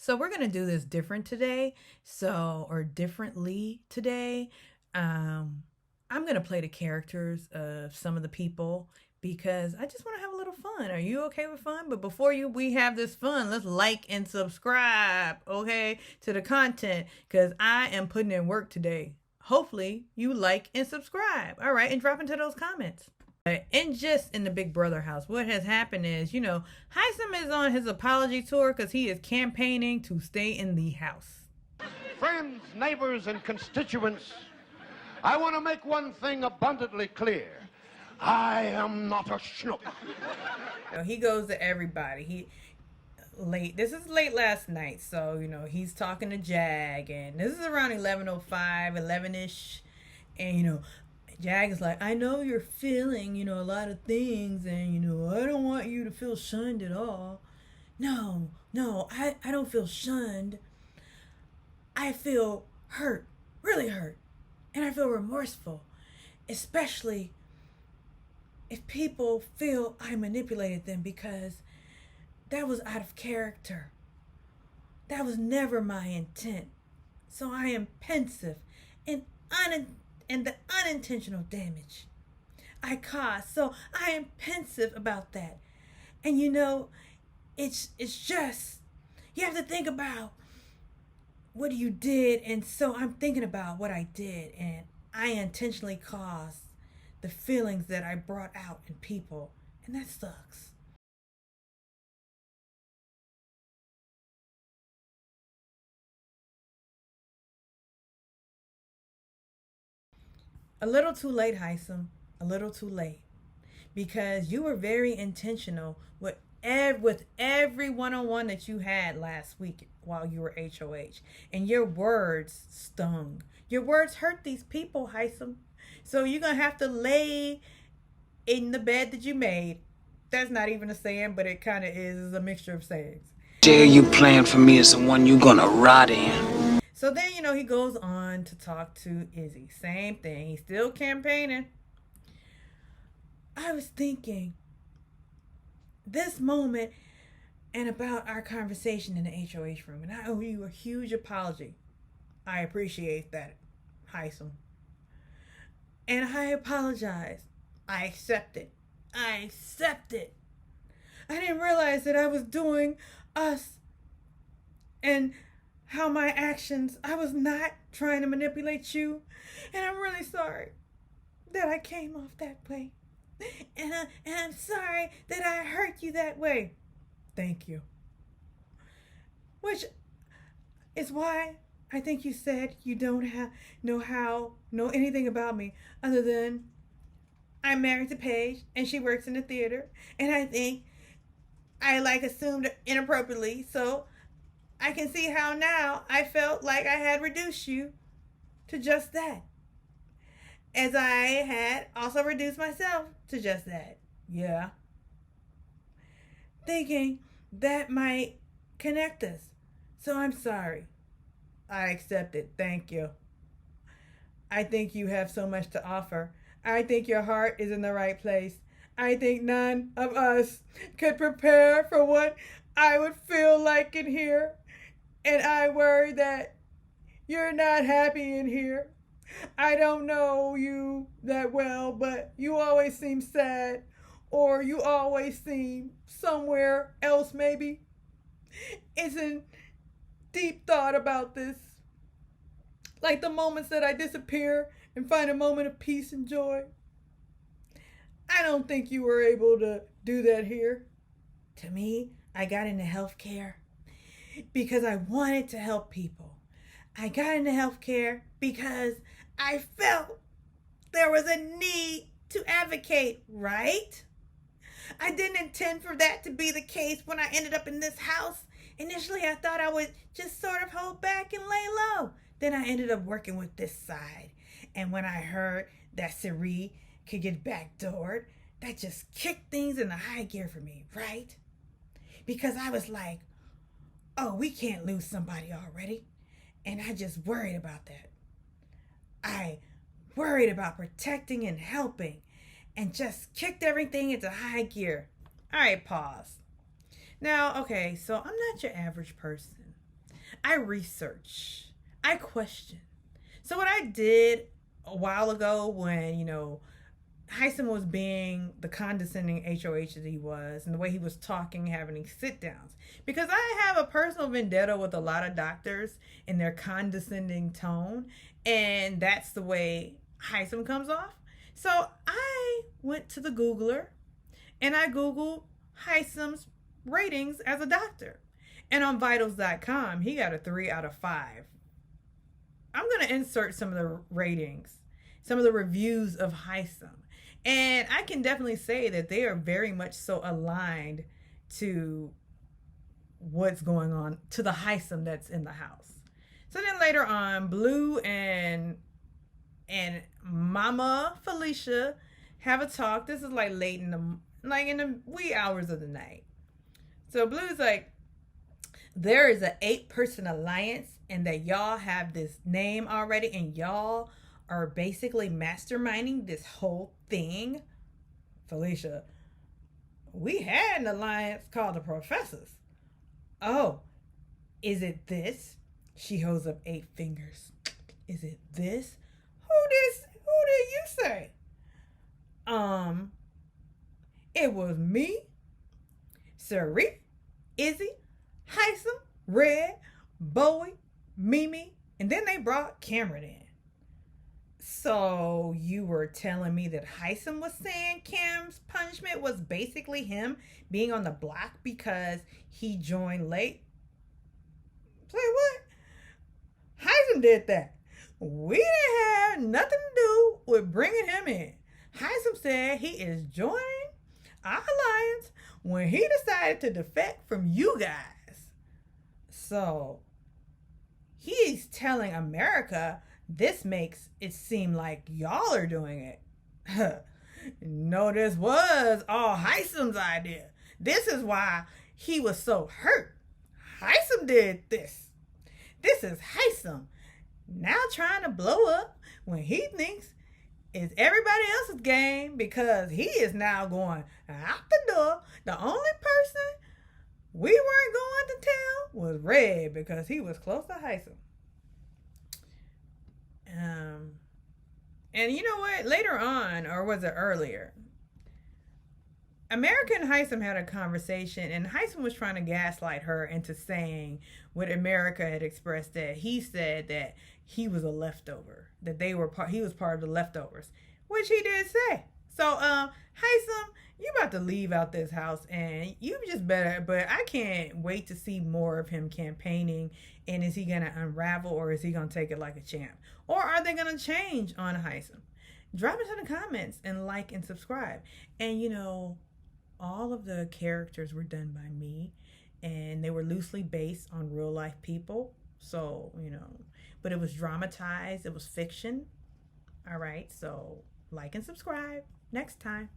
So we're gonna do this different today. Or differently today. I'm gonna play the characters of some of the people because I just want to have a little fun. Are you okay with fun? But before we have this fun, let's like and subscribe, okay, to the content because I am putting in work today. Hopefully you like and subscribe. All right, and drop into those comments. And just in the Big Brother house, what has happened is, Heisem is on his apology tour because he is campaigning to stay in the house. Friends, neighbors, and constituents, I want to make one thing abundantly clear. I am not a schnook. He goes to everybody. This is late last night, so, he's talking to Jag, and this is around 11:05, 11-ish, and, Jag is like, I know you're feeling, a lot of things, and, I don't want you to feel shunned at all. No, I don't feel shunned. I feel hurt, really hurt, and I feel remorseful, especially if people feel I manipulated them because that was out of character. That was never my intent. So I am pensive and the unintentional damage I caused. So I am pensive about that. And it's just, you have to think about what you did. And so I'm thinking about what I did. And I intentionally caused the feelings that I brought out in people. And that sucks. A little too late, Heisem. A little too late. Because you were very intentional with every one-on-one that you had last week while you were HOH. And your words stung. Your words hurt these people, Heisem. So you're going to have to lay in the bed that you made. That's not even a saying, but it kind of is. It's a mixture of sayings. Dare you plan for me as the one you gonna rot in. So then, he goes on to talk to Izzy. Same thing. He's still campaigning. I was thinking this moment and about our conversation in the HOH room, and I owe you a huge apology. I appreciate that, Heisem. And I apologize. I accept it. I didn't realize that I was doing us and how my actions, I was not trying to manipulate you. And I'm really sorry that I came off that way. And I'm sorry that I hurt you that way. Thank you. Which is why I think you said you don't know anything about me other than I'm married to Paige and she works in the theater. And I think I assumed inappropriately. So I can see how now I felt like I had reduced you to just that. As I had also reduced myself to just that. Yeah. Thinking that might connect us. So I'm sorry. I accept it. Thank you. I think you have so much to offer. I think your heart is in the right place. I think none of us could prepare for what I would feel like in here. And I worry that you're not happy in here. I don't know you that well, but you always seem sad, or you always seem somewhere else maybe. It's a deep thought about this. Like the moments that I disappear and find a moment of peace and joy. I don't think you were able to do that here. To me, I got into healthcare because I wanted to help people. I got into healthcare because I felt there was a need to advocate, right? I didn't intend for that to be the case when I ended up in this house. Initially, I thought I would just sort of hold back and lay low. Then I ended up working with this side. And when I heard that Siri could get backdoored, that just kicked things into high gear for me, right? Because I was like, oh, we can't lose somebody already. And I just worried about that. I worried about protecting and helping and just kicked everything into high gear. All right, pause. Now, okay, so I'm not your average person. I research, I question. So what I did a while ago when, Heisem was being the condescending HOH that he was, and the way he was talking, having these sit downs. Because I have a personal vendetta with a lot of doctors in their condescending tone, and that's the way Heisem comes off. So I went to the Googler and I Googled Heisem's ratings as a doctor. And on vitals.com, he got a 3 out of 5. I'm going to insert some of the ratings, some of the reviews of Heisem. And I can definitely say that they are very much so aligned to what's going on, to the Heisem that's in the house. So then later on, Blue and Mama Felicia have a talk. This is like late in the wee hours of the night. So Blue's like, there is an 8-person alliance and that y'all have this name already and y'all are basically masterminding this whole thing. Felicia, we had an alliance called the Professors. Oh, is it this? She holds up 8 fingers. Is it this? Who did you say? It was me, Sari, Izzy, Heisem, Red, Bowie, Mimi, and then they brought Cameron in. So you were telling me that Heisem was saying Cam's punishment was basically him being on the block because he joined late? Say what? Heisem did that. We didn't have nothing to do with bringing him in. Heisem said he is joining our alliance when he decided to defect from you guys. So he's telling America this makes it seem like y'all are doing it. No, this was all Heisem's idea. This is why he was so hurt. Heisem did this. This is Heisem now trying to blow up when he thinks it's everybody else's game because he is now going out the door. The only person we weren't going to tell was Red because he was close to Heisem. And you know what? Later on, or was it earlier? America and Heisem had a conversation, and Heisem was trying to gaslight her into saying what America had expressed, that he said that he was a leftover, that he was part of the leftovers, which he did say. So, Heisem, you about to leave out this house, and you just better. But I can't wait to see more of him campaigning. And is he gonna unravel, or is he gonna take it like a champ, or are they gonna change on Heisem? Drop it in the comments and like and subscribe. And all of the characters were done by me, and they were loosely based on real life people. So but it was dramatized. It was fiction. All right. So like and subscribe next time.